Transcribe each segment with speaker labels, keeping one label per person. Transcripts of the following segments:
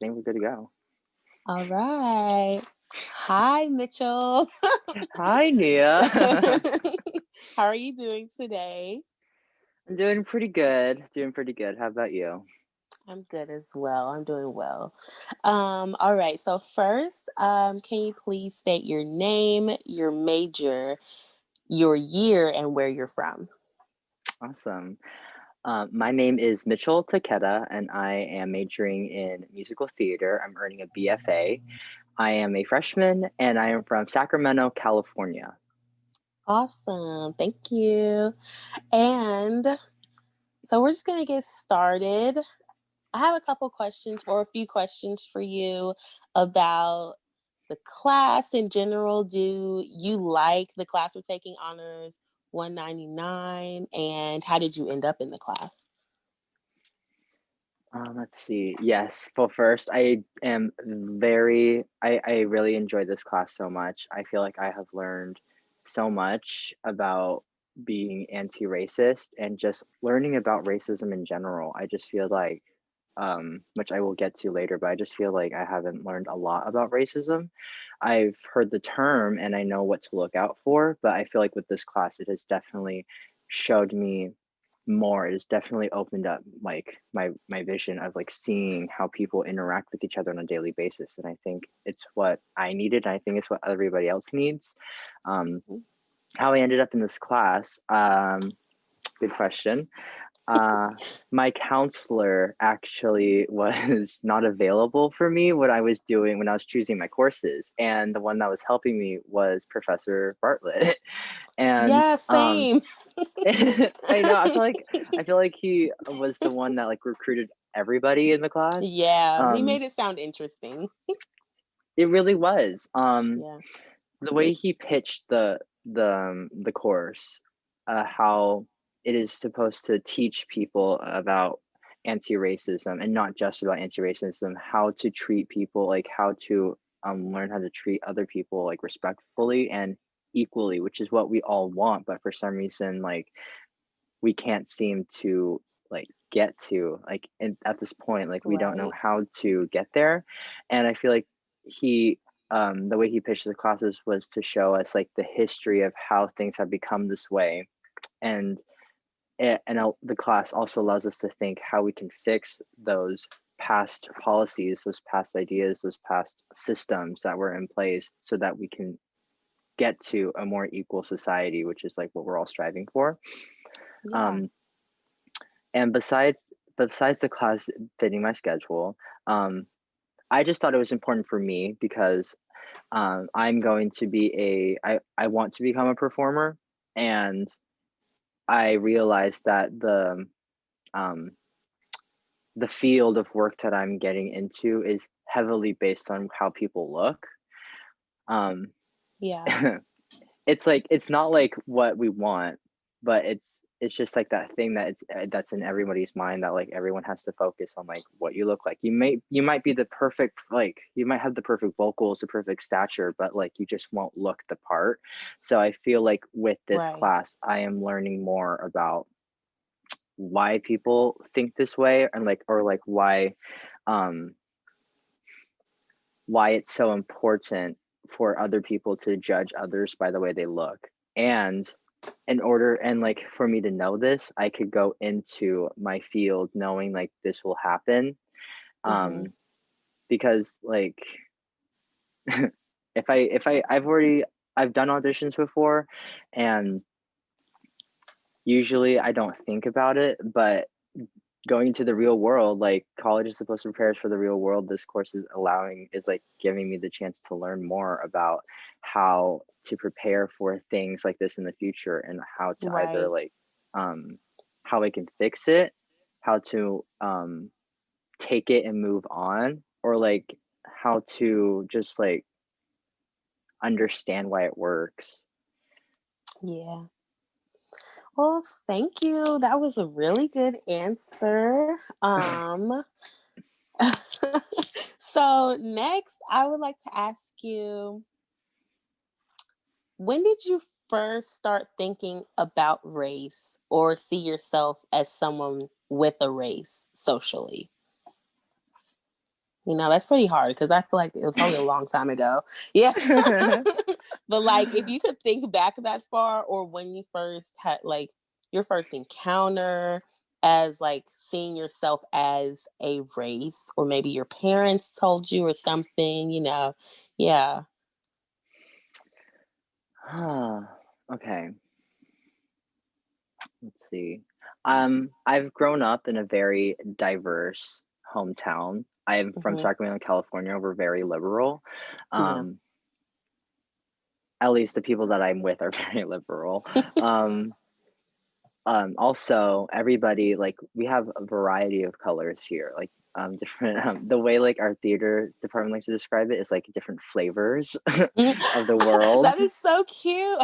Speaker 1: think we're good to go.
Speaker 2: All right. Hi, Mitchell.
Speaker 1: Hi, Nia.
Speaker 2: How are you doing today?
Speaker 1: I'm doing pretty good. Doing pretty good. How about you?
Speaker 2: I'm good as well. I'm doing well. All right. So first, can you please state your name, your major, your year, and where you're from?
Speaker 1: Awesome. My name is Mitchell Takeda, and I am majoring in musical theater. I'm earning a BFA. I am a freshman, and I am from Sacramento, California.
Speaker 2: Awesome. Thank you. And so we're just going to get started. I have a couple questions or a few questions for you about the class in general. Do you like the class we're taking, Honors 199? And how did you end up in the class?
Speaker 1: Let's see. Yes. Well, first, I really enjoy this class so much. I feel like I have learned so much about being anti-racist and just learning about racism in general. I just feel like, which I will get to later, but I just feel like I haven't learned a lot about racism. I've heard the term and I know what to look out for, but I feel like with this class, it has definitely showed me more. It has definitely opened up like my vision of like seeing how people interact with each other on a daily basis, and I think it's what I needed, and I think it's what everybody else needs. um how I ended up in this class, good question. uh my counselor actually was not available for me when I was choosing my courses, and the one that was helping me was Professor Bartlett. and
Speaker 2: Yeah, same.
Speaker 1: I know. I feel like he was the one that like recruited everybody in the class.
Speaker 2: Yeah, he
Speaker 1: Um,
Speaker 2: made it sound interesting.
Speaker 1: it really was.
Speaker 2: Yeah.
Speaker 1: The way he pitched the course, how it is supposed to teach people about anti-racism and not just about anti-racism, how to treat people, like how to learn how to treat other people like respectfully and equally, which is what we all want, but for some reason, like we can't seem to like get to like at this point, like we don't know
Speaker 2: Right.
Speaker 1: how to get there. And I feel like he the way he pitched the classes was to show us like the history of how things have become this way. And the class also allows us to think how we can fix those past policies, those past ideas, those past systems that were in place, so that we can get to a more equal society, which is like what we're all striving for.
Speaker 2: Yeah.
Speaker 1: um, And besides the class fitting my schedule, I just thought it was important for me because I'm going to be I want to become a performer, and I realized that um, the field of work that I'm getting into is heavily based on how people look. Um,
Speaker 2: Yeah.
Speaker 1: it's like it's not like what we want, but it's just like that thing that that's in everybody's mind, that like everyone has to focus on like what you look like. You might be the perfect, like you might have the perfect vocals, the perfect stature, but like you just won't look the part. So I feel like with this
Speaker 2: Right.
Speaker 1: class I am learning more about why people think this way, and like or like um why it's so important for other people to judge others by the way they look. And like for me to know this, I could go into my field knowing like this will happen.
Speaker 2: Hmm.
Speaker 1: um because like if I I've done auditions before, and usually I don't think about it, but going to the real world, like college is supposed to prepare us for the real world. This course is like giving me the chance to learn more about how to prepare for things like this in the future, and how to either
Speaker 2: Right.
Speaker 1: like how I can fix it, how to take it and move on, or like how to just like understand why it works.
Speaker 2: Yeah. Well, thank you. That was a really good answer. So next, I would like to ask you, when did you first start thinking about race or see yourself as someone with a race socially? That's pretty hard because I feel like it was probably a long time ago. Yeah. But like, if you could think back that far, or when you first had like your first encounter as like seeing yourself as a race, or maybe your parents told you or something, Yeah.
Speaker 1: Okay, let's see. I've grown up in a very diverse hometown. I am from
Speaker 2: Hmm.
Speaker 1: Sacramento, California. We're very liberal.
Speaker 2: Yeah.
Speaker 1: Um, at least the people that I'm with are very liberal. Um, Also, everybody, like, we have a variety of colors here, like, different, the way, like, our theater department likes to describe it is, like, different flavors of the world.
Speaker 2: That is so cute.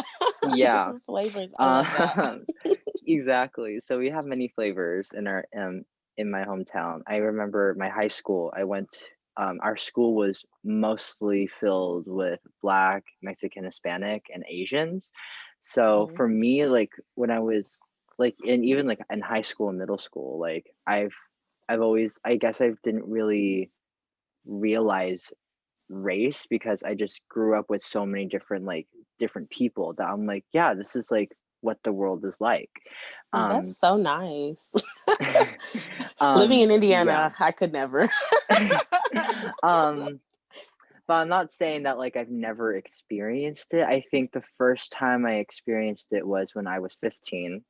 Speaker 1: Yeah,
Speaker 2: Different flavors. I love that.
Speaker 1: um, exactly. So we have many flavors in my hometown. I remember my high school, our school was mostly filled with Black, Mexican, Hispanic, and Asians. So
Speaker 2: Mhm.
Speaker 1: for me, like, when I was like, and even like in high school and middle school, like I've always, I guess I didn't really realize race because I just grew up with so many different people that I'm like, yeah, this is like what the world is like.
Speaker 2: That's
Speaker 1: Um,
Speaker 2: so nice. Living
Speaker 1: um,
Speaker 2: in
Speaker 1: yeah.
Speaker 2: Indiana, I could never.
Speaker 1: um, but I'm not saying that like I've never experienced it. I think the first time I experienced it was when I was 15.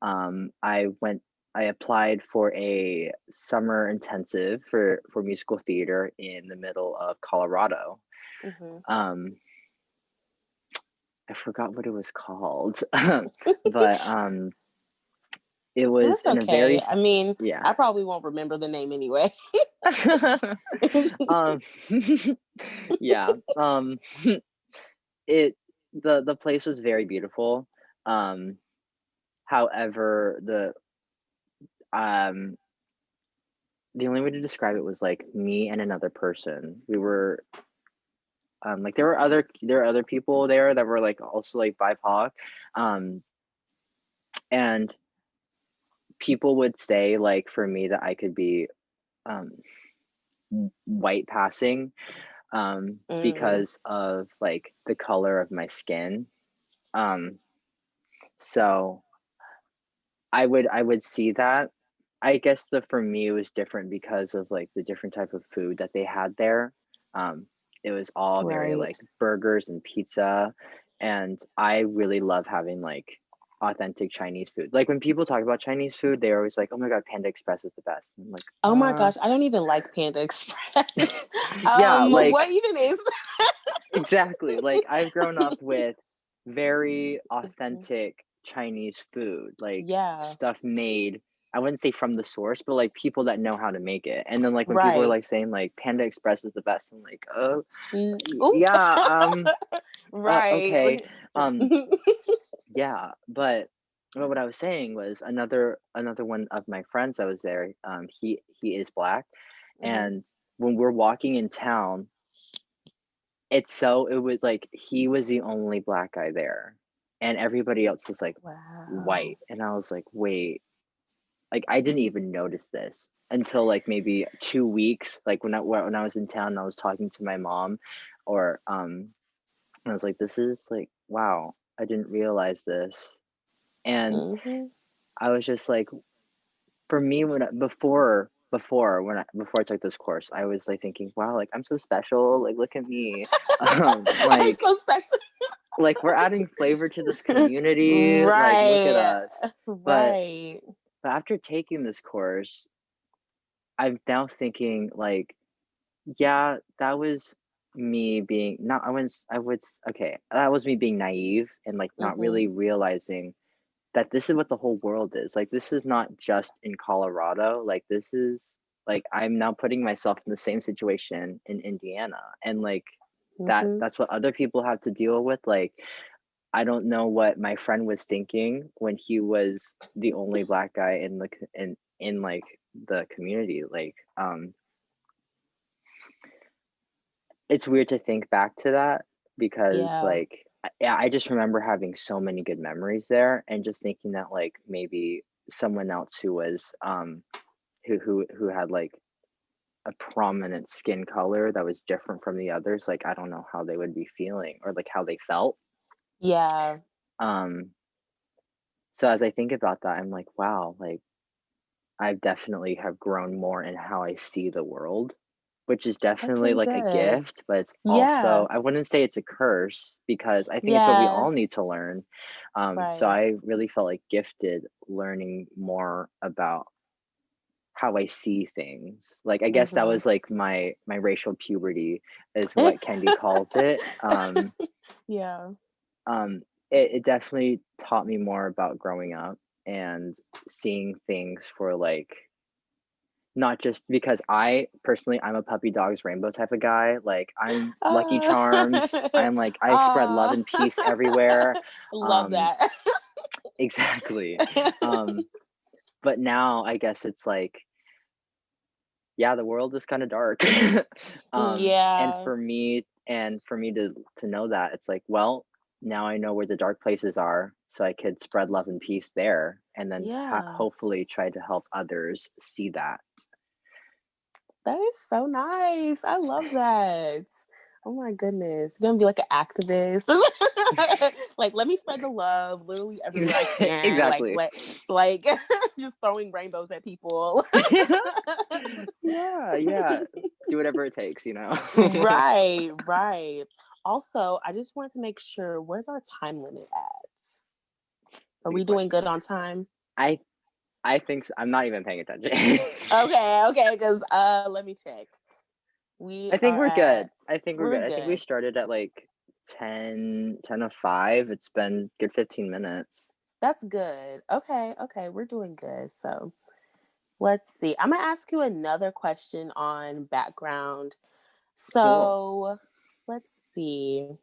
Speaker 1: I went I applied for a summer intensive for musical theater in the middle of Colorado.
Speaker 2: Hmm.
Speaker 1: Um, I forgot what it was called, but it was
Speaker 2: That's
Speaker 1: in a very
Speaker 2: okay. I mean,
Speaker 1: yeah.
Speaker 2: I probably won't remember the name anyway.
Speaker 1: um, yeah. It the place was very beautiful. Um, However, um the only way to describe it was like me and another person. We were like there were other people there that were like also like BIPOC, um, and people would say like for me that I could be um, white passing
Speaker 2: Mm,
Speaker 1: because of like the color of my skin. Um, so I would see that. I guess the for me it was different because of like the different type of food that they had there. Um, it was all very
Speaker 2: right.
Speaker 1: like burgers and pizza, and I really love having like authentic Chinese food. Like when people talk about Chinese food, they're always like, "Oh my God, Panda Express is the best." I'm like,
Speaker 2: Oh my gosh, I don't even like Panda Express.
Speaker 1: yeah, like
Speaker 2: What even is?
Speaker 1: exactly. Like I've grown up with very authentic Chinese food, like
Speaker 2: Yeah,
Speaker 1: stuff made, I wouldn't say from the source, but like people that know how to make it. And then like when people are
Speaker 2: right.
Speaker 1: like saying like Panda Express is the best, I'm like, oh,
Speaker 2: Oop.
Speaker 1: yeah, okay.
Speaker 2: Right.
Speaker 1: Um, yeah, but what I was saying was another one of my friends that was there, he is Black,
Speaker 2: Hmm.
Speaker 1: and when we're walking in town, it was like he was the only Black guy there, and everybody else was, like,
Speaker 2: Wow.
Speaker 1: white, and I was like, "Wait," like, I didn't even notice this until, like, maybe 2 weeks, like, when I was in town and I was talking to my mom or, I was like, "This is, like wow, I didn't realize this," and
Speaker 2: Hmm.
Speaker 1: I was just like for me, when I before I took this course, I was, like, thinking, "Wow, like, I'm so special, like, look at me."
Speaker 2: It's
Speaker 1: Like
Speaker 2: so special.
Speaker 1: we're adding flavor to this community, like, look at
Speaker 2: Right.
Speaker 1: us. But
Speaker 2: Right.
Speaker 1: but after taking this course, I'm now thinking, like, yeah, that was me being not I wouldn't s I would s okay, that was me being naive and, like, not
Speaker 2: Hmm.
Speaker 1: really realizing that this is what the whole world is. Like, this is not just in Colorado, like, this is like, I'm now putting myself in the same situation in Indiana, and, like,
Speaker 2: Hmm.
Speaker 1: that's what other people have to deal with, like, I don't know what my friend was thinking when he was the only Black guy in the c in, like, the community, like, it's weird to think back to that because,
Speaker 2: Yeah.
Speaker 1: like, yeah, I just remember having so many good memories there and just thinking that, like, maybe someone else who was, who had, like, a prominent skin color that was different from the others, like, I don't know how they would be feeling or, like, how they felt.
Speaker 2: Yeah.
Speaker 1: Um, so as I think about that, I'm like, wow, like, I definitely have grown more in how I see the world, which is
Speaker 2: That's
Speaker 1: definitely,
Speaker 2: really
Speaker 1: like, a
Speaker 2: good.
Speaker 1: gift, but it's
Speaker 2: Yeah.
Speaker 1: also I wouldn't say it's a curse because I think it's what we
Speaker 2: Yeah.
Speaker 1: all need to learn. So
Speaker 2: Right.
Speaker 1: I really felt, like, gifted learning more about how I see things. Like, I guess that
Speaker 2: Mhm.
Speaker 1: was, like, my racial puberty is what Kendi calls it.
Speaker 2: Yeah.
Speaker 1: Um, it definitely taught me more about growing up and seeing things for, like, not just because I personally, I'm a puppy dogs rainbow type of guy. Like, I'm Lucky
Speaker 2: Ah.
Speaker 1: Charms. I'm like, I spread love
Speaker 2: Aw.
Speaker 1: and peace everywhere.
Speaker 2: Love
Speaker 1: Um,
Speaker 2: that.
Speaker 1: exactly. Um, but now I guess it's like, yeah, the world is kind of dark. And
Speaker 2: Yeah.
Speaker 1: for me to know that, it's like, well, now I know where the dark places are, so I could spread love and peace there, and then
Speaker 2: Yeah.
Speaker 1: hopefully try to help others see that.
Speaker 2: That is so nice. I love that. Oh my goodness. You're gonna be like an activist. Like, let me spread the love literally everywhere I can. Like,
Speaker 1: Exactly.
Speaker 2: like just throwing rainbows at people.
Speaker 1: Yeah, yeah. Do whatever it takes, you know?
Speaker 2: Right, right. Also, I just wanted to make sure, where's our time limit at? Are
Speaker 1: That's a
Speaker 2: we
Speaker 1: good
Speaker 2: doing
Speaker 1: question.
Speaker 2: good on time?
Speaker 1: I I think so. I'm not even paying attention.
Speaker 2: Okay, okay, because let me check. We
Speaker 1: I think
Speaker 2: are
Speaker 1: we're
Speaker 2: at
Speaker 1: good. I think we're
Speaker 2: we're
Speaker 1: good. I think we
Speaker 2: good.
Speaker 1: started at, like, 10 of 5. It's been good 15 minutes.
Speaker 2: That's good. Okay, okay, we're doing good. So let's see. I'm gonna ask you another question on background.
Speaker 1: Cool.
Speaker 2: So let's see.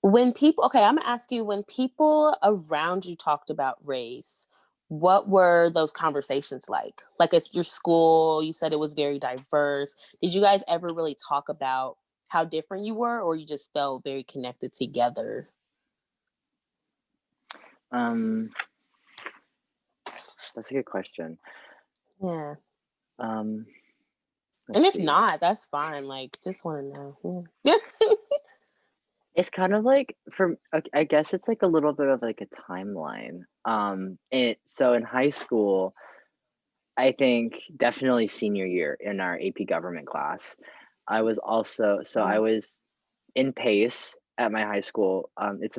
Speaker 2: When people, okay, I'm gonna ask you, when people around you talked about race, what were those conversations like? Like, if your school, you said it was very diverse, did you guys ever really talk about how different you were, or you just felt very connected together?
Speaker 1: Um, that's a good question.
Speaker 2: Yeah.
Speaker 1: Um,
Speaker 2: And
Speaker 1: let's
Speaker 2: if
Speaker 1: see.
Speaker 2: not, that's fine. Like, just want to know. Yeah.
Speaker 1: It's kind of like I guess it's like a little bit of like a timeline. So in high school, I think definitely senior year in our AP government class, I was also so I
Speaker 2: Mm,
Speaker 1: was in PACE at my high school. It's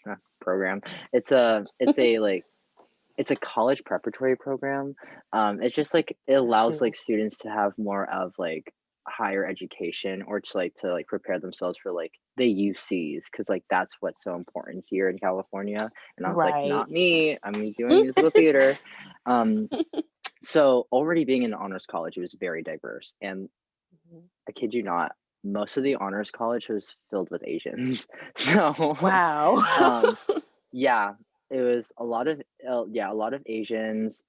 Speaker 1: not program. It's a college preparatory program. It's just like it
Speaker 2: got
Speaker 1: allows like
Speaker 2: you.
Speaker 1: students to have more of like higher education or to like prepare themselves for like the UCs because like that's what's so important here in California. And I was like,
Speaker 2: Right.
Speaker 1: not me. I'm doing musical theater. Um, so already being in honors college, it was very diverse. And I kid you not, most of the honors college was filled with Asians. So
Speaker 2: Wow.
Speaker 1: um, yeah, it was a lot of Asians,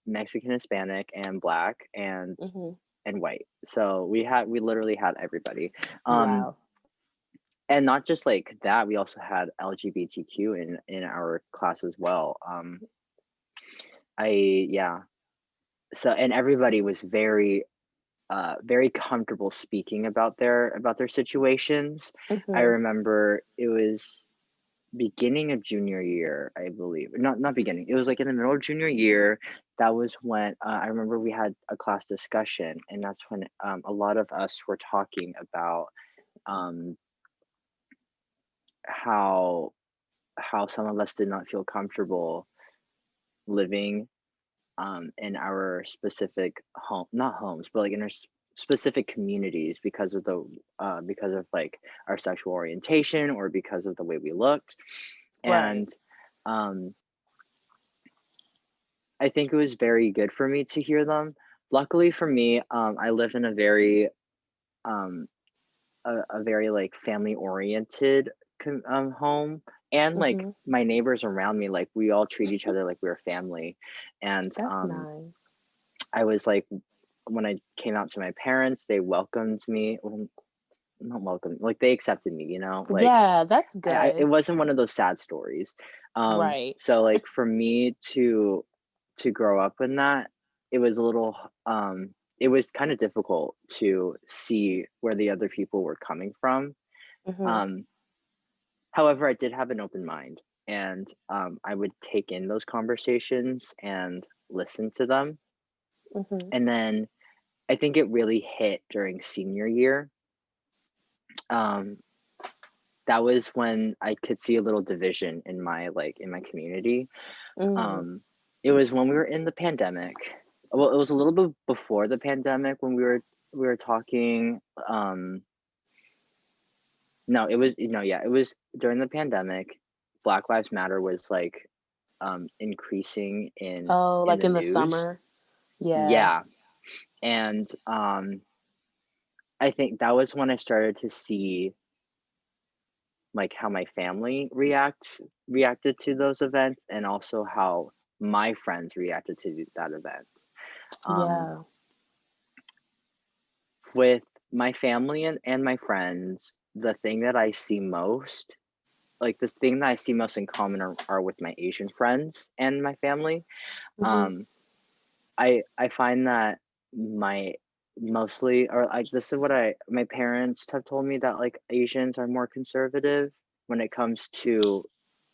Speaker 1: Mexican, Hispanic, and Black,
Speaker 2: Hmm.
Speaker 1: and white. So we literally had everybody, um,
Speaker 2: Wow.
Speaker 1: and not just like that. We also had LGBTQ in our class as well. I yeah. So and everybody was very comfortable speaking about their situations. I
Speaker 2: Hmm.
Speaker 1: remember it was beginning of junior year, I believe. Not beginning. It was like in the middle of junior year. That was when I remember we had a class discussion, and that's when a lot of us were talking about um, how some of us did not feel comfortable living in our specific home, not homes, but like in our specific communities because of like our sexual orientation or because of the way we looked,
Speaker 2: Right.
Speaker 1: and um, I think it was very good for me to hear them. Luckily for me, I live in um, a very like family oriented home, and like
Speaker 2: Hmm.
Speaker 1: my neighbors around me, like we all treat each other like we're family, and
Speaker 2: That's nice.
Speaker 1: I was like, when I came out to my parents, they welcomed me. Well, not welcomed, like they accepted me. Like
Speaker 2: Yeah, that's
Speaker 1: it
Speaker 2: good.
Speaker 1: wasn't one of those sad stories.
Speaker 2: Right.
Speaker 1: So like for me to to grow up in that, it was a little, it was kind of difficult to see where the other people were coming from.
Speaker 2: Mhm.
Speaker 1: Um, However, I did have an open mind, and I would take in those conversations and listen to them.
Speaker 2: Mhm.
Speaker 1: And then I think it really hit during senior year. Um, that was when I could see a little division in my community.
Speaker 2: Mm.
Speaker 1: Um, it was when we were in the pandemic. Well, it was a little bit before the pandemic when we were talking. No, it was no, yeah, it was during the pandemic. Black Lives Matter was like increasing
Speaker 2: Oh,
Speaker 1: in
Speaker 2: like
Speaker 1: the
Speaker 2: in the
Speaker 1: news.
Speaker 2: summer? Yeah.
Speaker 1: Yeah, and I think that was when I started to see like how my family reacted to those events, and also how my friends reacted to that event. Um,
Speaker 2: Yeah.
Speaker 1: with my family and my friends, the thing that I see most, like this thing that I see most in common are with my Asian friends and my family.
Speaker 2: Mhm.
Speaker 1: Um, I find that my mostly or like this is what my parents have told me that like Asians are more conservative when it comes to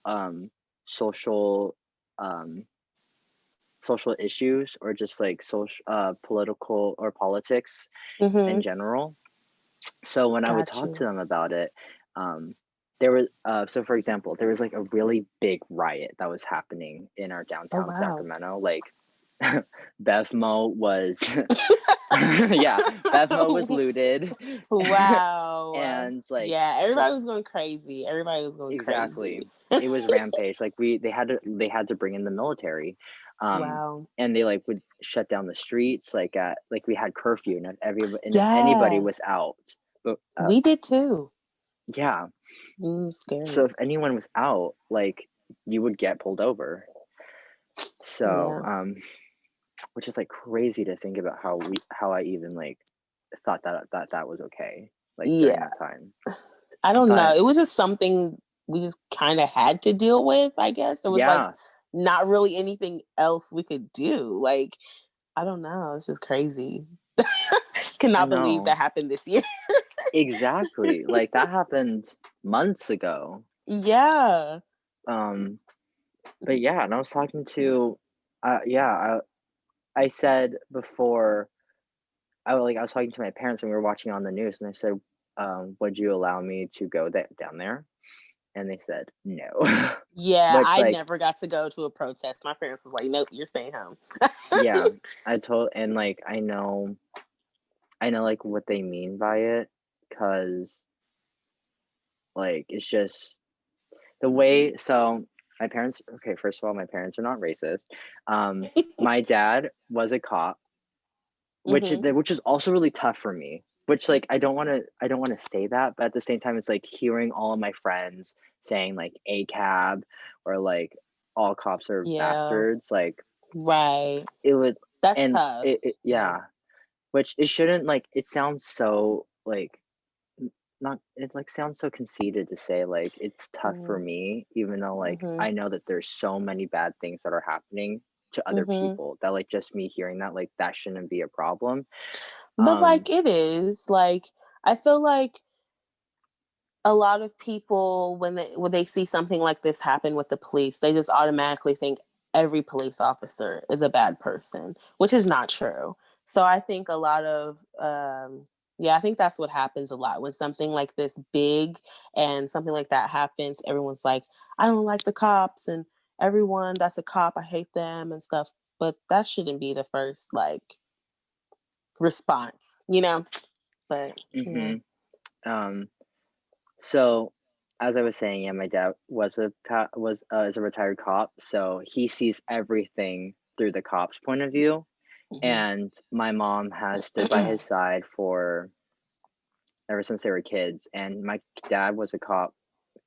Speaker 1: um social um social issues or just like social political or politics in
Speaker 2: Mhm.
Speaker 1: general. So when I would
Speaker 2: Got
Speaker 1: talk to
Speaker 2: you.
Speaker 1: them about it, um there was so for example, there was like a really big riot that was happening in our
Speaker 2: Oh,
Speaker 1: downtown
Speaker 2: wow.
Speaker 1: Sacramento. Like Bevmo was yeah, Bevmo was looted.
Speaker 2: Wow.
Speaker 1: And like
Speaker 2: Yeah, everybody
Speaker 1: just
Speaker 2: was going crazy. Everybody was going
Speaker 1: exactly.
Speaker 2: crazy.
Speaker 1: It was rampage. Like they had to bring in the military. Um
Speaker 2: Wow.
Speaker 1: and they like would shut down the streets like at like we had curfew, and if anybody
Speaker 2: Yeah,
Speaker 1: was out. But
Speaker 2: we did too.
Speaker 1: yeah. So
Speaker 2: Scary.
Speaker 1: if anyone was out, like you would get pulled over. So
Speaker 2: Yeah.
Speaker 1: which is like crazy to think about how I even like thought that was okay, like during
Speaker 2: Yeah.
Speaker 1: that time.
Speaker 2: I don't know.
Speaker 1: But
Speaker 2: It was just something we just kind of had to deal with, I guess. It was like
Speaker 1: yeah,
Speaker 2: not really anything else we could do. Like, I don't know. It's just crazy.
Speaker 1: I
Speaker 2: Cannot believe
Speaker 1: know.
Speaker 2: that happened this year.
Speaker 1: Exactly. Like that happened months ago.
Speaker 2: Yeah.
Speaker 1: Um, but yeah, and I was talking to yeah, I said before I was talking to my parents and we were watching on the news and I said, would you allow me to go down there? And they said no.
Speaker 2: Yeah,
Speaker 1: Which
Speaker 2: I
Speaker 1: like
Speaker 2: never got to go to a protest. My parents was like, "Nope, you're staying home."
Speaker 1: yeah, I told and like I know like what they mean by it because like it's just the way so my parents okay, first of all, my parents are not racist. My dad was a cop,
Speaker 2: Mhm.
Speaker 1: which is also really tough for me. Which like I don't want to say that, but at the same time, it's like hearing all of my friends saying like a cab or like all cops are
Speaker 2: Yeah.
Speaker 1: bastards. Like
Speaker 2: Right.
Speaker 1: it would
Speaker 2: That's
Speaker 1: and
Speaker 2: tough.
Speaker 1: it
Speaker 2: Yeah.
Speaker 1: yeah, which it shouldn't like it sounds so like not it like sounds so conceited to say like it's tough for
Speaker 2: Mhm.
Speaker 1: me even though like
Speaker 2: Mhm.
Speaker 1: I know that there's so many bad things that are happening to other
Speaker 2: Mhm.
Speaker 1: people that like just me hearing that like that shouldn't be a problem.
Speaker 2: But
Speaker 1: um
Speaker 2: like it is, like I feel like a lot of people when they see something like this happen with the police, they just automatically think every police officer is a bad person, which is not true. So I think a lot of yeah, I think that's what happens a lot when something like this big and something like that happens. Everyone's like, I don't like the cops, and everyone that's a cop, I hate them and stuff. But that shouldn't be the first like response, you know? But yeah.
Speaker 1: mhm. um so as I was saying, yeah, my dad is a retired cop, so he sees everything through the cop's point of view,
Speaker 2: Mhm.
Speaker 1: and my mom has stood by his side for ever since they were kids, and my dad was a cop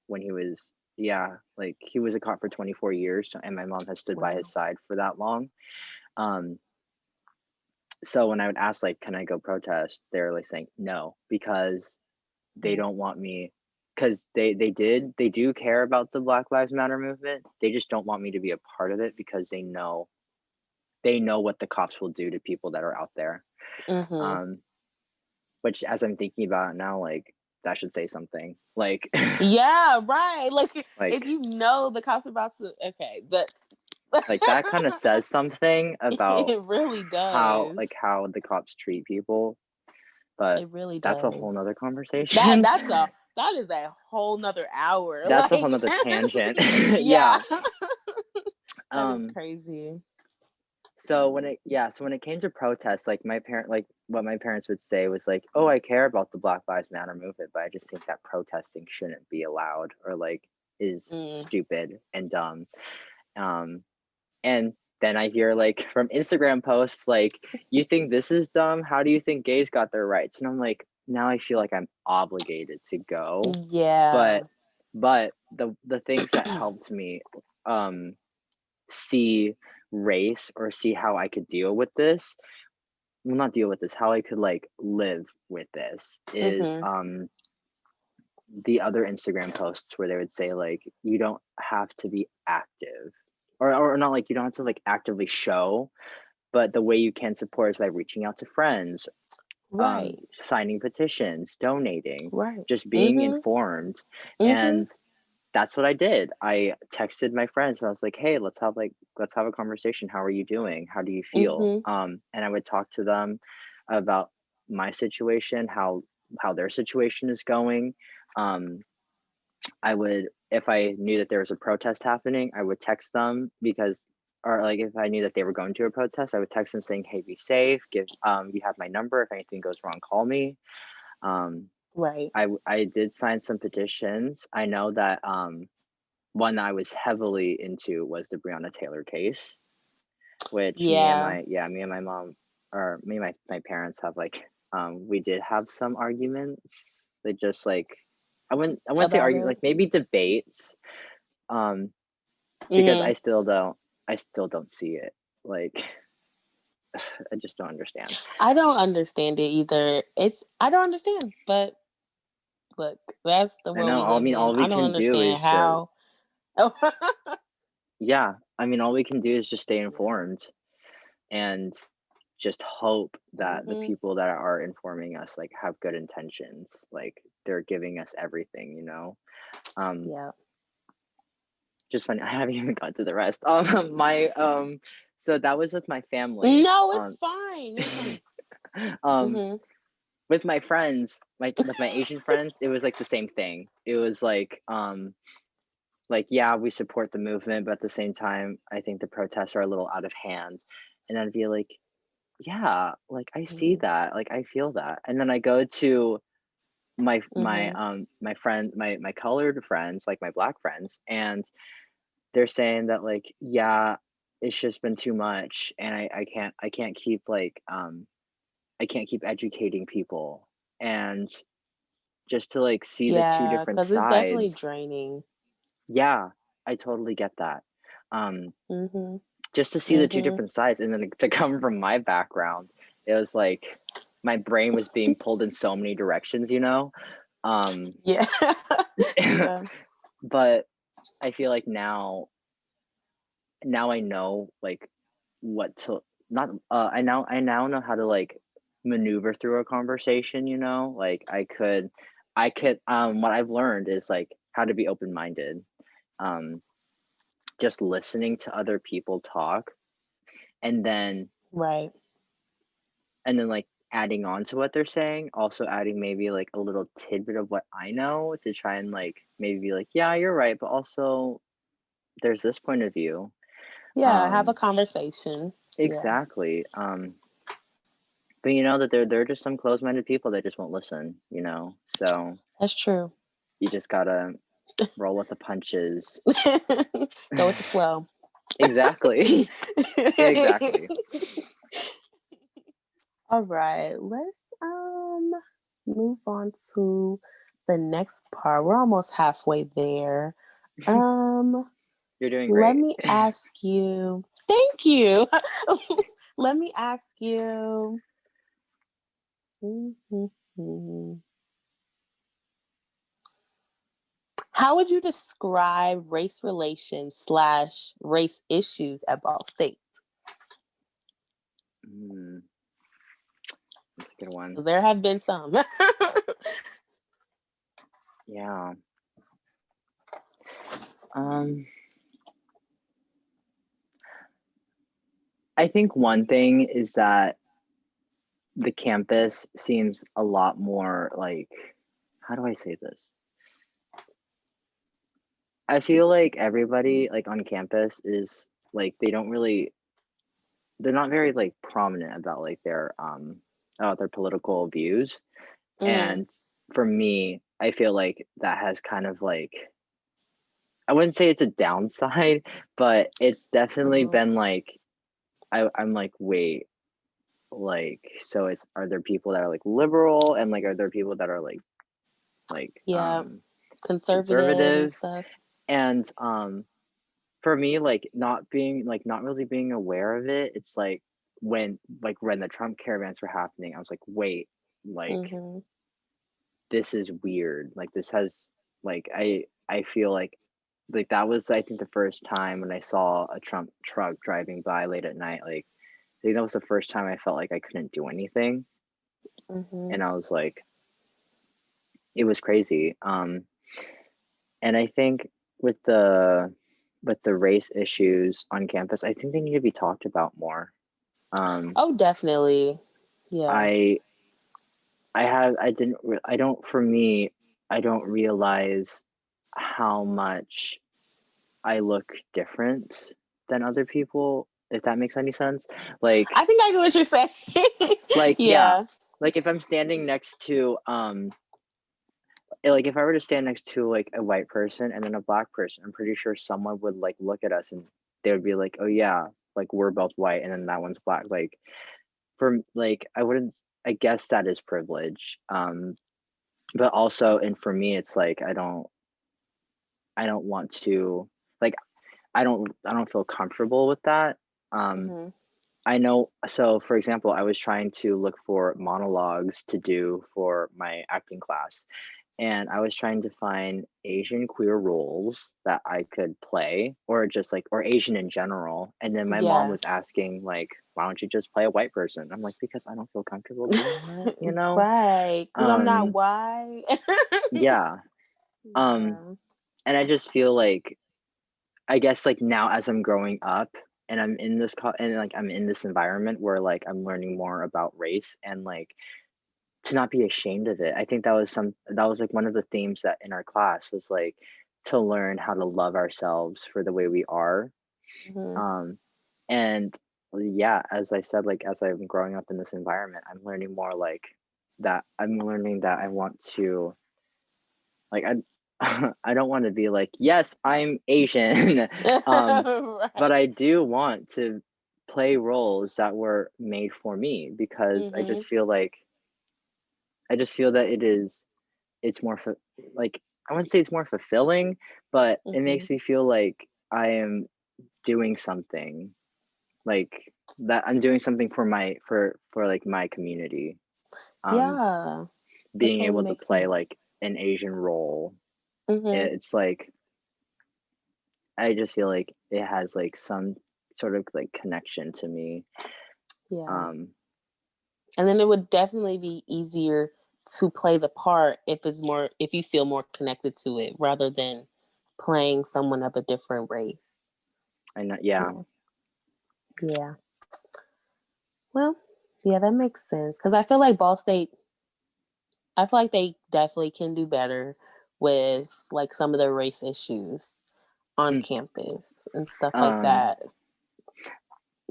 Speaker 1: when he was yeah, like he was a cop for 24 years, and my mom has stood by his
Speaker 2: Wow.
Speaker 1: side for that long. Um, so when I would ask like, "Can I go protest?" They're like saying no because they
Speaker 2: Mm.
Speaker 1: don't want me because they do care about the Black Lives Matter movement. They just don't want me to be a part of it because they know they know what the cops will do to people that are out there.
Speaker 2: Mhm.
Speaker 1: Um, which as I'm thinking about it now, like that should say something. Like
Speaker 2: Yeah, right. Like if
Speaker 1: like
Speaker 2: you know the cops about to okay, but
Speaker 1: like that kind of says something about
Speaker 2: it really
Speaker 1: how
Speaker 2: does.
Speaker 1: how the cops treat people. But
Speaker 2: It really
Speaker 1: that's a whole
Speaker 2: does.
Speaker 1: nother
Speaker 2: That
Speaker 1: conversation.
Speaker 2: that's a that is a whole nother hour.
Speaker 1: That's a whole
Speaker 2: Like
Speaker 1: nother tangent.
Speaker 2: yeah.
Speaker 1: Yeah.
Speaker 2: That is
Speaker 1: Um
Speaker 2: crazy.
Speaker 1: so when it came to protests, like what my parents would say was like, "Oh, I care about the Black Lives Matter movement, but I just think that protesting shouldn't be allowed or like is
Speaker 2: Mm.
Speaker 1: stupid and dumb." Um and then I hear like from Instagram posts like, "You think this is dumb? How do you think gays got their rights?" And I'm like, now I feel like I'm obligated to go.
Speaker 2: Yeah.
Speaker 1: But the things that helped me um see race or see how I could deal with this, well, not deal with this, how I could like live with this is
Speaker 2: Mhm.
Speaker 1: the other Instagram posts where they would say like you don't have to be active or not like you don't have to like actively show, but the way you can support is by reaching out to friends,
Speaker 2: Right.
Speaker 1: signing petitions, donating,
Speaker 2: Right.
Speaker 1: just being
Speaker 2: Mhm.
Speaker 1: informed.
Speaker 2: Mhm.
Speaker 1: And that's what I did. I texted my friends and I was like, "Hey, let's have a conversation. How are you doing? How do you feel?"
Speaker 2: Mhm.
Speaker 1: And I would talk to them about my situation, how their situation is going. Um, I would, if I knew that there was a protest happening, I would text them because, or like if I knew that they were going to a protest, I would text them saying, "Hey, be safe. You have my number. If anything goes wrong, call me." Um,
Speaker 2: Right.
Speaker 1: I did sign some petitions. I know that one that I was heavily into was the Breonna Taylor case, which
Speaker 2: Yeah.
Speaker 1: me and my mom, or me and my parents have like, we did have some arguments. They just like, I wouldn't say
Speaker 2: About
Speaker 1: argue,
Speaker 2: it.
Speaker 1: like maybe debates, um, because
Speaker 2: Mhm.
Speaker 1: I still don't see it. Like, I just don't understand.
Speaker 2: I don't understand it either. I don't understand, but look, that's the
Speaker 1: I
Speaker 2: world
Speaker 1: know.
Speaker 2: we live in.
Speaker 1: All we
Speaker 2: I don't
Speaker 1: can do
Speaker 2: understand
Speaker 1: is just,
Speaker 2: how. Oh.
Speaker 1: yeah. I mean, all we can do is just stay informed and just hope that the
Speaker 2: Mhm.
Speaker 1: people that are informing us like have good intentions, like they're giving us everything, um
Speaker 2: Yeah.
Speaker 1: just funny. I haven't even got to the rest. My so that was with my family.
Speaker 2: No, it's fine. You're fine.
Speaker 1: Um
Speaker 2: Mhm.
Speaker 1: with my friends, with my Asian friends, it was like the same thing. It was like yeah, we support the movement, but at the same time I think the protests are a little out of hand. And I'd be like, yeah, like I see
Speaker 2: Mhm.
Speaker 1: that, like I feel that. And then I go to
Speaker 2: Mhm.
Speaker 1: my friend, my colored friends, like my black friends, and they're saying that like, yeah, it's just been too much, and I can't keep like I can't keep educating people, and just to like see the two
Speaker 2: Yeah,
Speaker 1: different
Speaker 2: because it's definitely
Speaker 1: sides.
Speaker 2: draining.
Speaker 1: Yeah, I totally get that. Um,
Speaker 2: Mhm.
Speaker 1: just to see the two
Speaker 2: Mhm.
Speaker 1: different sides, and then to come from my background, it was like my brain was being pulled in so many directions, Um,
Speaker 2: Yeah. Yeah.
Speaker 1: but I feel like now I know like what to not I now know how to like maneuver through a conversation, like what I've learned is like how to be open-minded. Um just listening to other people talk, and then
Speaker 2: Right.
Speaker 1: like adding on to what they're saying, also adding maybe like a little tidbit of what I know to try and like maybe be like, yeah, you're right, but also there's this point of view.
Speaker 2: Yeah, have a
Speaker 1: Um
Speaker 2: conversation. Yeah,
Speaker 1: exactly. But you know that there are just some closed-minded people that just won't listen. So
Speaker 2: that's true.
Speaker 1: you just gotta roll with the punches.
Speaker 2: Go with the flow.
Speaker 1: Exactly. Exactly.
Speaker 2: All right, let's move on to the next part. We're almost halfway there. Um,
Speaker 1: You're doing
Speaker 2: let
Speaker 1: great.
Speaker 2: me ask you. Thank you. Let me ask you. Mhm. How would you describe race relations slash race issues at Ball State?
Speaker 1: good one.
Speaker 2: There have been some.
Speaker 1: Yeah. Um, I think one thing is that the campus seems a lot more like, how do I say this? I feel like everybody like on campus is like they're not very like prominent about their political views.
Speaker 2: Mm,
Speaker 1: And for me, I feel like that has kind of like, I wouldn't say it's a downside, but it's definitely
Speaker 2: mhm.
Speaker 1: been like I'm like, wait, like so it's are there people that are like liberal and like are there people that are like
Speaker 2: Yeah, conservative and
Speaker 1: conservative?
Speaker 2: stuff.
Speaker 1: And for me, like not really being aware of it, it's like when the Trump caravans were happening, I was like, wait, like
Speaker 2: Mhm.
Speaker 1: this is weird. Like this has like I feel like that was I think the first time when I saw a Trump truck driving by late at night. Like I think that was the first time I felt like I couldn't do anything.
Speaker 2: Mhm.
Speaker 1: And I was like, it was crazy. And I think with the race issues on campus, I think they need to be talked about more. Um,
Speaker 2: Oh, definitely. Yeah.
Speaker 1: I I don't for me, I don't realize how much I look different than other people, if that makes any sense.
Speaker 2: I think I get what you're saying.
Speaker 1: Yeah,
Speaker 2: Yeah.
Speaker 1: like if I'm standing next to like if I were to stand next to like a white person and then a black person, I'm pretty sure someone would like look at us and they would be like, "Oh yeah, like we're both white and then that one's black." Like for like I wouldn't I guess that is privilege. But also and for me it's like I don't want to like I don't feel comfortable with that. Um
Speaker 2: Mhm.
Speaker 1: I know so for example, I was trying to look for monologues to do for my acting class and I was trying to find Asian queer roles that I could play or just like or Asian in general. And then my mom
Speaker 2: Yeah.
Speaker 1: was asking like, why don't you just play a white person? I'm like, because I don't feel comfortable doing that, you know?
Speaker 2: Right. Because I'm not
Speaker 1: Um,
Speaker 2: white.
Speaker 1: yeah. Um,
Speaker 2: Yeah.
Speaker 1: and I just feel like I guess like now as I'm growing up and and like I'm in this environment where like I'm learning more about race and like to not be ashamed of it. I think that was like one of the themes that in our class was like to learn how to love ourselves for the way we are.
Speaker 2: Mhm.
Speaker 1: Um, and yeah, as I said, like as I'm growing up in this environment, I'm learning more like that. I'm learning that I want to like I don't want to be like, yes, I'm Asian. But
Speaker 2: Right.
Speaker 1: I do want to play roles that were made for me because
Speaker 2: Mhm.
Speaker 1: I just feel that it's more like I wouldn't say it's more fulfilling, but it
Speaker 2: Mhm.
Speaker 1: makes me feel like I am doing something like that I'm doing something for for like my community. Um,
Speaker 2: Yeah. That
Speaker 1: being
Speaker 2: totally
Speaker 1: able to
Speaker 2: makes
Speaker 1: play
Speaker 2: sense.
Speaker 1: like an Asian role,
Speaker 2: Mhm.
Speaker 1: it's like I just feel like it has like some sort of like connection to me.
Speaker 2: Yeah.
Speaker 1: Um,
Speaker 2: And then it would definitely be easier to play the part if you feel more connected to it rather than playing someone of a different race.
Speaker 1: I know, yeah.
Speaker 2: Yeah. Yeah. Well, yeah, that makes sense. Cause I feel like they definitely can do better with like some of the race issues on
Speaker 1: Mm.
Speaker 2: campus and stuff like
Speaker 1: Um,
Speaker 2: that.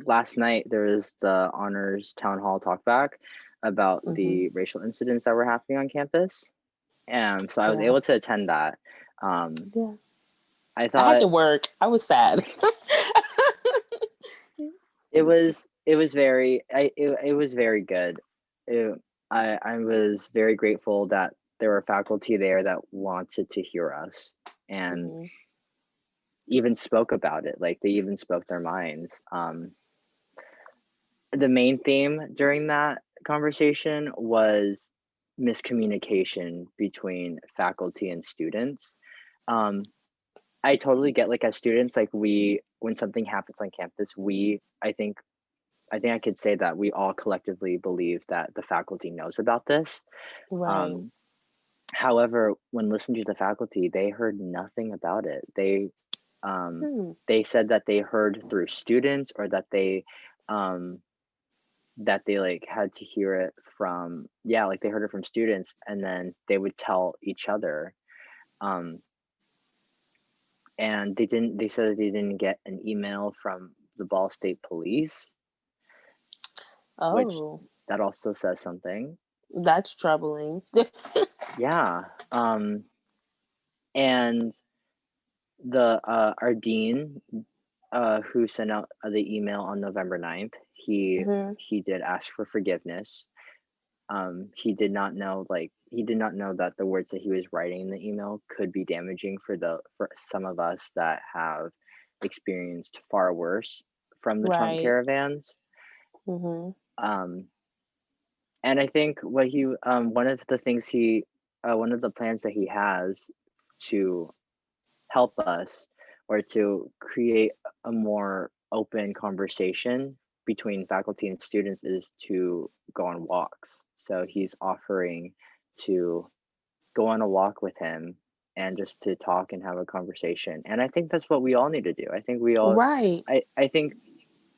Speaker 1: last night there was the honors town hall talk back about
Speaker 2: Hmm.
Speaker 1: the racial incidents that were happening on campus. So I was
Speaker 2: Yeah.
Speaker 1: able to attend that. Um,
Speaker 2: Yeah.
Speaker 1: I
Speaker 2: I had
Speaker 1: thought
Speaker 2: to work. I was sad.
Speaker 1: it was very it was very good. It, I was very grateful that there were faculty there that wanted to hear us and
Speaker 2: Hmm.
Speaker 1: even spoke about it. Like they even spoke their minds. The main theme during that conversation was miscommunication between faculty and students. Um, I totally get like as students, like we when something happens on campus, we I think I think I could say that we all collectively believe that the faculty knows about this.
Speaker 2: Right.
Speaker 1: Um, However, when listening to the faculty, they heard nothing about it. Um,
Speaker 2: Hmm.
Speaker 1: they said that they heard through students, or um, that they like had to hear it from, yeah, like they heard it from students, and then they would tell each other. Um, and they said that they didn't get an email from the Ball State Police, which
Speaker 2: Oh,
Speaker 1: that also says something.
Speaker 2: that's troubling.
Speaker 1: Yeah. And the our dean, who sent out the email on November 9th,
Speaker 2: Hmm.
Speaker 1: he did ask for forgiveness. He did not know, he did not know that the words that he was writing in the email could be damaging for some of us that have experienced far worse from the Trump
Speaker 2: Right.
Speaker 1: caravans.
Speaker 2: Hmm.
Speaker 1: Um, and I think what he one of the plans that he has to help us, or to create a more open conversation between faculty and students, is to go on walks. So he's offering to go on a walk with him, and just to talk and have a conversation. And I think that's what we all need to do.
Speaker 2: Right.
Speaker 1: I think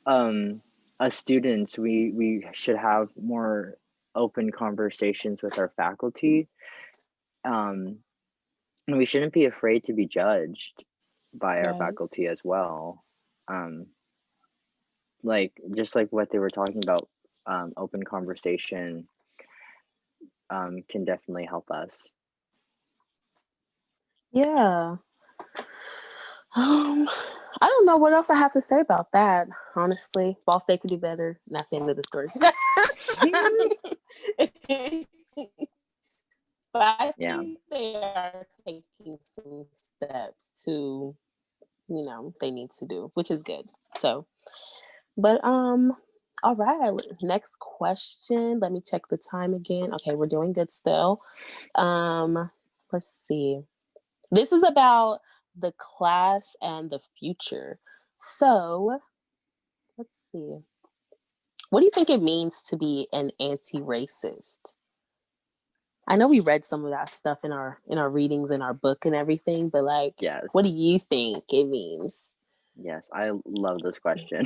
Speaker 1: um as students, we should have more open conversations with our faculty. Um and we shouldn't be afraid to be judged by our
Speaker 2: Right.
Speaker 1: faculty as well. Um, like just like what they were talking about, open conversation can definitely help us.
Speaker 2: Yeah. Um, I don't know what else I have to say about that. Honestly, Ball State could do better. And that's the end of the story. But I
Speaker 1: Yeah.
Speaker 2: think they are taking some steps to, they need to do, which is good. So, but all right. Next question. Let me check the time again. Okay, we're doing good still. Let's see. This is about the class and the future. So, let's see. What do you think it means to be an anti-racist? I know we read some of that stuff in our readings in our book and everything, but like, what
Speaker 1: Yes.
Speaker 2: do you think it means?
Speaker 1: Yes. I love this question.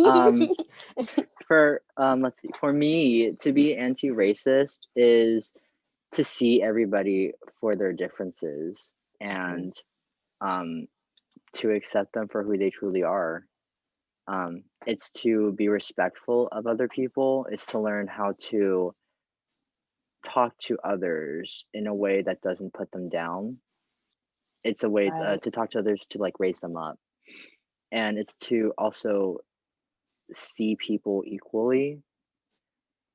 Speaker 1: um, for let's see. For me, to be anti-racist is to see everybody for their differences, and um, to accept them for who they truly are. It's to be respectful of other people. It's to learn how to talk to others in a way that doesn't put them down. It's a way
Speaker 2: Right.
Speaker 1: to talk to others to like raise them up, and it's to also see people equally.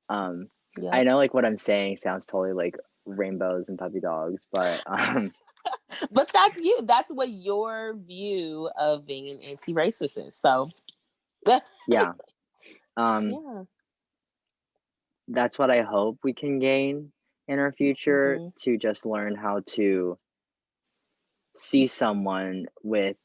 Speaker 1: Um, I
Speaker 2: Yep.
Speaker 1: know like what I'm saying sounds totally like rainbows and puppy dogs, but
Speaker 2: But that's you. That's what your view of being an anti-racist is. So,
Speaker 1: yeah, um,
Speaker 2: yeah.
Speaker 1: that's what I hope we can gain in our future,
Speaker 2: Hmm.
Speaker 1: to just learn how to see someone with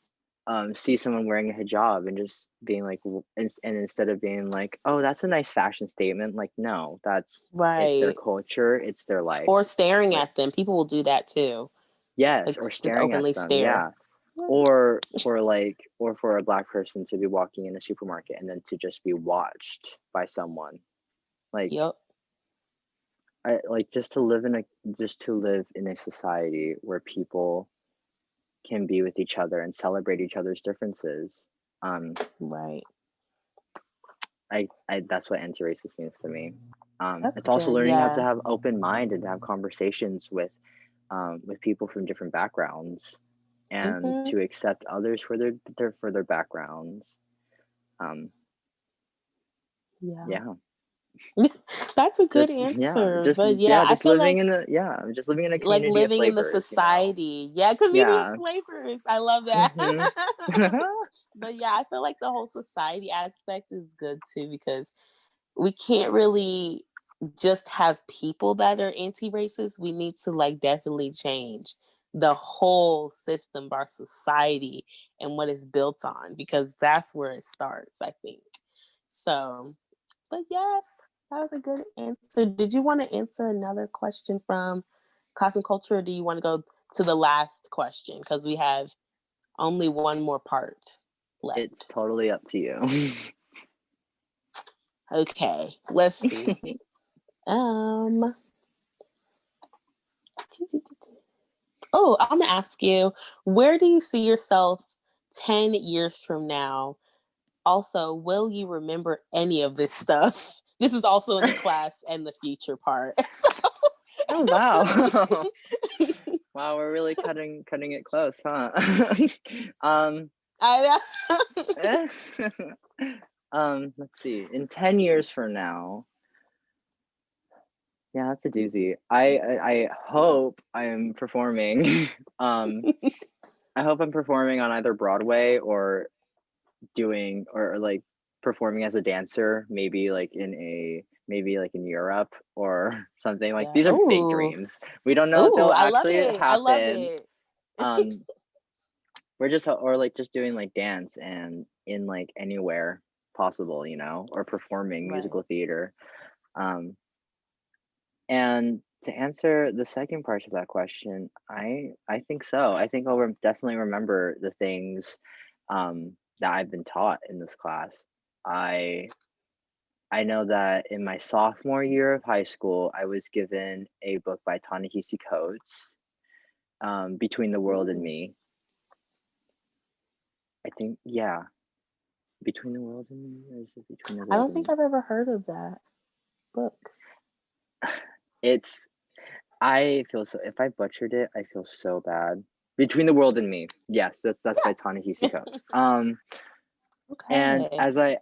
Speaker 1: see someone wearing a hijab, and just being like, and instead of being like, oh, that's a nice fashion statement, like, no, it's their
Speaker 2: Right.
Speaker 1: culture, it's their life.
Speaker 2: Or staring
Speaker 1: Like,
Speaker 2: at them. People will do that too.
Speaker 1: yes,
Speaker 2: Like
Speaker 1: or
Speaker 2: just
Speaker 1: staring at
Speaker 2: openly
Speaker 1: them,
Speaker 2: stare.
Speaker 1: yeah. Or for a black person to be walking in a supermarket, and then to just be watched by someone. Like,
Speaker 2: Yep.
Speaker 1: I like just to live in a society where people can be with each other and celebrate each other's differences. Um,
Speaker 2: Right.
Speaker 1: I That's what anti-racist means to me.
Speaker 2: That's
Speaker 1: It's also
Speaker 2: good.
Speaker 1: learning how to
Speaker 2: Yeah.
Speaker 1: have open mind and to have conversations with people from different backgrounds, and
Speaker 2: Hmm.
Speaker 1: to accept others for their backgrounds. Um,
Speaker 2: Yeah.
Speaker 1: yeah,
Speaker 2: That's a good
Speaker 1: just yeah,
Speaker 2: answer.
Speaker 1: just
Speaker 2: But yeah,
Speaker 1: yeah,
Speaker 2: I
Speaker 1: just
Speaker 2: feel
Speaker 1: living
Speaker 2: like
Speaker 1: in a yeah, just living in a
Speaker 2: like
Speaker 1: community of
Speaker 2: living in the
Speaker 1: flavors, you know.
Speaker 2: society. Yeah, convenient
Speaker 1: Yeah.
Speaker 2: flavors. I love that.
Speaker 1: Mhm.
Speaker 2: But yeah, I feel like the whole society aspect is good too because we can't really just have people that are anti-racist. We need to like definitely change the whole system of our society and what it's built on because that's where it starts, I think. So, but yes, that was a good answer. Did you want to answer another question from Class and Culture, or do you want to go to the last question? Because we have only one more part
Speaker 1: It's
Speaker 2: left.
Speaker 1: totally up to you.
Speaker 2: Okay, let's see. Um, oh, I'm gonna ask you, where do you see yourself 10 years from now? Also, will you remember any of this stuff? This is also in the class and the future part.
Speaker 1: Oh wow. Wow, we're really cutting it close, huh? um
Speaker 2: I
Speaker 1: eh, let's see. In 10 years from now, yeah, that's a doozy. I hope I'm performing. um I hope I'm performing on either Broadway or doing or like performing as a dancer, maybe like in Europe or something. Like
Speaker 2: yeah.
Speaker 1: these are big
Speaker 2: Ooh,
Speaker 1: dreams. We don't know if
Speaker 2: ooh,
Speaker 1: they'll
Speaker 2: I love
Speaker 1: actually
Speaker 2: it. I love
Speaker 1: happen.
Speaker 2: it.
Speaker 1: Um we're just or like just doing like dance and in like anywhere possible, or performing
Speaker 2: Right.
Speaker 1: musical theater. Um and to answer the second part of that question, I think so. I think I'll definitely remember the things that I've been taught in this class. I I know that in my sophomore year of high school, I was given a book by Ta-Nehisi Coates, Between the World and
Speaker 2: Ooh.
Speaker 1: Me. I think, yeah, Between the World and Me, or is it Between the
Speaker 2: I
Speaker 1: World
Speaker 2: don't
Speaker 1: and
Speaker 2: think
Speaker 1: Me?
Speaker 2: I've ever heard of that book.
Speaker 1: It's I feel so if I butchered it, I feel so bad. Between the World and Me. Yes, that's by Ta-Nehisi Coates. And
Speaker 2: Okay.
Speaker 1: as I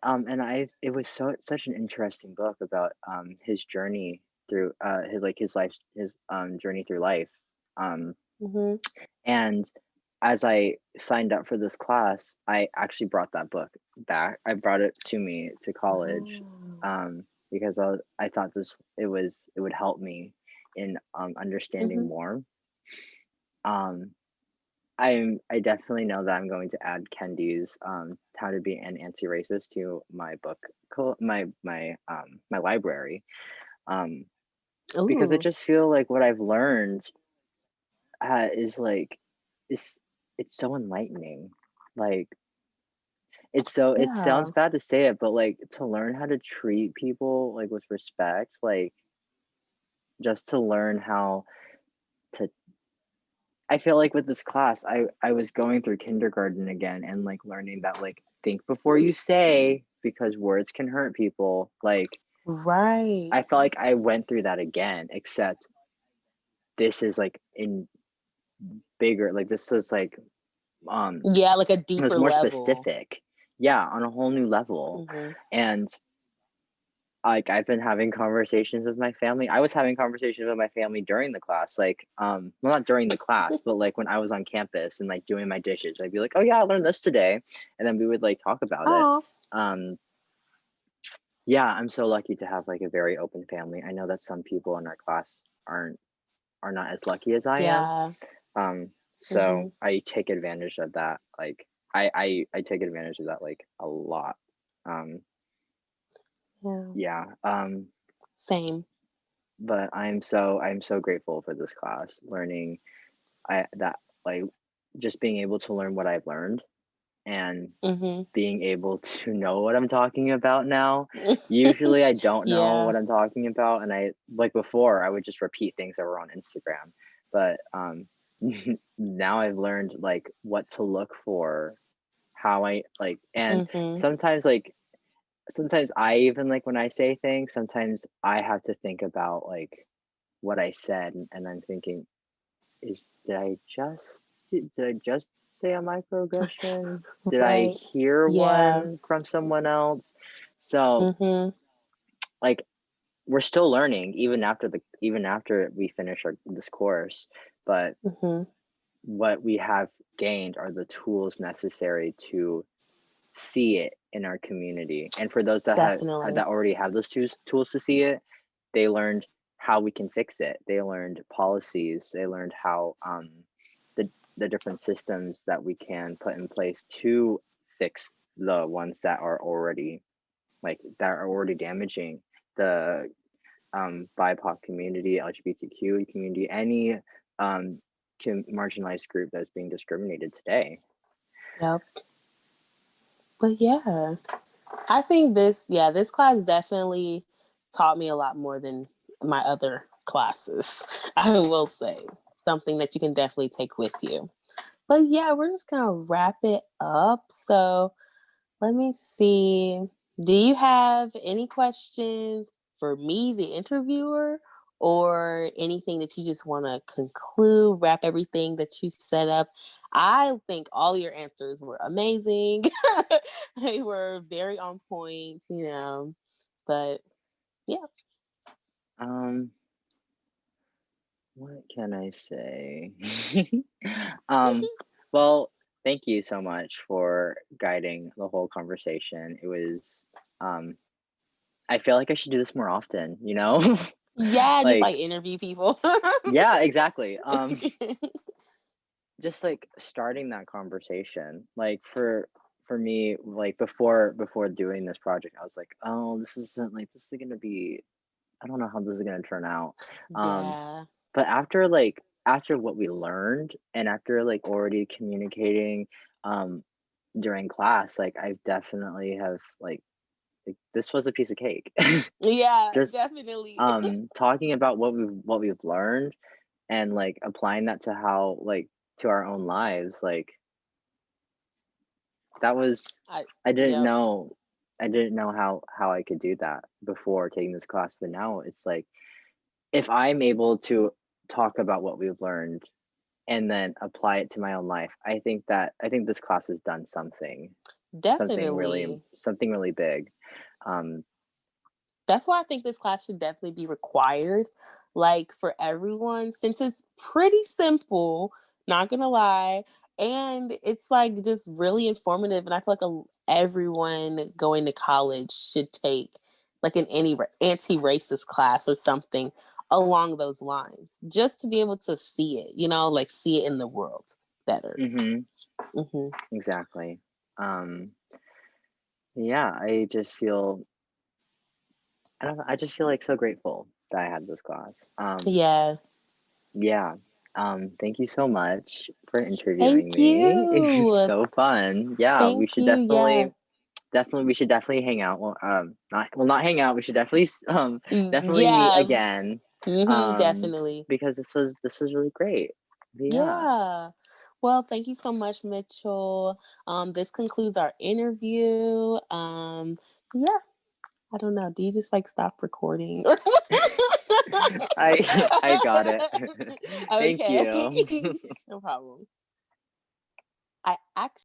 Speaker 1: it was such an interesting book about his journey through his life his journey through life. Um
Speaker 2: Mm-hmm.
Speaker 1: and as I signed up for this class, I actually brought that book back. I brought it to me to college
Speaker 2: Oh.
Speaker 1: because I thought it would help me in understanding
Speaker 2: Mm-hmm.
Speaker 1: more. Um I definitely know that I'm going to add Kendi's How to Be an Anti-Racist to my book my library, um because I
Speaker 2: Ooh.
Speaker 1: just feel like what I've learned is like is it's so enlightening. Like it sounds
Speaker 2: Yeah.
Speaker 1: bad to say it, but like to learn how to treat people like with respect, like just to learn how to I feel like with this class, I was going through kindergarten again and like learning that like think before you say because words can hurt people. Like
Speaker 2: Right.
Speaker 1: I felt like I went through that again, except this is like in bigger, like this is like um
Speaker 2: Yeah, like a
Speaker 1: it was
Speaker 2: deeper
Speaker 1: more
Speaker 2: level.
Speaker 1: specific. Yeah, on a whole new level.
Speaker 2: Mm-hmm.
Speaker 1: And like I've been having conversations with my family. I was having conversations with my family during the class, like well not during the class, but like when I was on campus and like doing my dishes, I'd be like, "Oh yeah, I learned this today." And then we would like talk about it.
Speaker 2: Oh,
Speaker 1: Um yeah, I'm so lucky to have like a very open family. I know that some people in our class are not as lucky as I am.
Speaker 2: yeah. Mm-hmm.
Speaker 1: So I take advantage of that. Like I take advantage of that like a lot. Um
Speaker 2: Yeah.
Speaker 1: yeah.
Speaker 2: Same.
Speaker 1: But I'm so grateful for this class, learning I that like just being able to learn what I've learned and
Speaker 2: Mm-hmm.
Speaker 1: being able to know what I'm talking about now. Usually I don't know
Speaker 2: Yeah.
Speaker 1: what I'm talking about and I like before I would just repeat things that were on Instagram. But now I've learned like what to look for, how I like and
Speaker 2: Mm-hmm.
Speaker 1: sometimes like sometimes I even like when I say things, sometimes I have to think about like what I said, and I'm thinking, is did I just say a microaggression? Did I
Speaker 2: Right.
Speaker 1: hear
Speaker 2: Yeah.
Speaker 1: one from someone else? So
Speaker 2: Mm-hmm.
Speaker 1: like we're still learning even after we finish this course, but
Speaker 2: Mm-hmm.
Speaker 1: what we have gained are the tools necessary to see it in our community. And for those that
Speaker 2: Definitely.
Speaker 1: that already have those tools to see it, they learned how we can fix it. They learned policies. They learned how the the different systems that we can put in place to fix the ones that are already like that are already damaging the BIPOC community, LGBTQ community, any marginalized group that's being discriminated today.
Speaker 2: Yep. But yeah, I think this class definitely taught me a lot more than my other classes. I will say something that you can definitely take with you. But yeah, we're just gonna wrap it up. So let me see. Do you have any questions for me, the interviewer, or anything that you just want to conclude, wrap everything that you set up? I think all your answers were amazing. They were very on point, but yeah.
Speaker 1: Um, what can I say? um, well, thank you so much for guiding the whole conversation. It was, um, I feel like I should do this more often, you know?
Speaker 2: Yeah, just like
Speaker 1: Like,
Speaker 2: interview people.
Speaker 1: yeah, exactly. Just like starting that conversation, like for me, like before doing this project, I was like, oh, this is gonna be, I don't know how this is gonna turn out. Um,
Speaker 2: Yeah,
Speaker 1: but after what we learned and after like already communicating um during class, like I definitely have like this was a piece of cake.
Speaker 2: yeah,
Speaker 1: Just
Speaker 2: definitely.
Speaker 1: talking about what we've learned and like applying that to how like to our own lives, like that was
Speaker 2: I
Speaker 1: I didn't
Speaker 2: Yep,
Speaker 1: know I didn't know how I could do that before taking this class, but now it's like if I'm able to talk about what we've learned and then apply it to my own life, I think this class has done
Speaker 2: definitely.
Speaker 1: something really big. Um,
Speaker 2: That's why I think this class should definitely be required, like for everyone, since it's pretty simple, not gonna lie. And it's like just really informative. And I feel like everyone going to college should take like an anti racist class or something along those lines, just to be able to see it, like see it in the world better.
Speaker 1: mhm,
Speaker 2: Hmm.
Speaker 1: exactly. Um, yeah, I don't know, I just feel like so grateful that I had this class.
Speaker 2: Yeah.
Speaker 1: Yeah. Thank you so much for interviewing
Speaker 2: Thank
Speaker 1: me. It was
Speaker 2: you.
Speaker 1: so fun. Yeah, we
Speaker 2: Thank
Speaker 1: should
Speaker 2: you. Yeah.
Speaker 1: we should definitely hang out. Well, not hang out. We should definitely definitely meet
Speaker 2: Yeah.
Speaker 1: again. Um,
Speaker 2: Definitely.
Speaker 1: because this was really great. Yeah.
Speaker 2: Yeah. Well, thank you so much, Mitchell. This concludes our interview. Yeah, I don't know. Do you just like stop recording?
Speaker 1: I got it. Thank
Speaker 2: Okay.
Speaker 1: you.
Speaker 2: No problem. I actually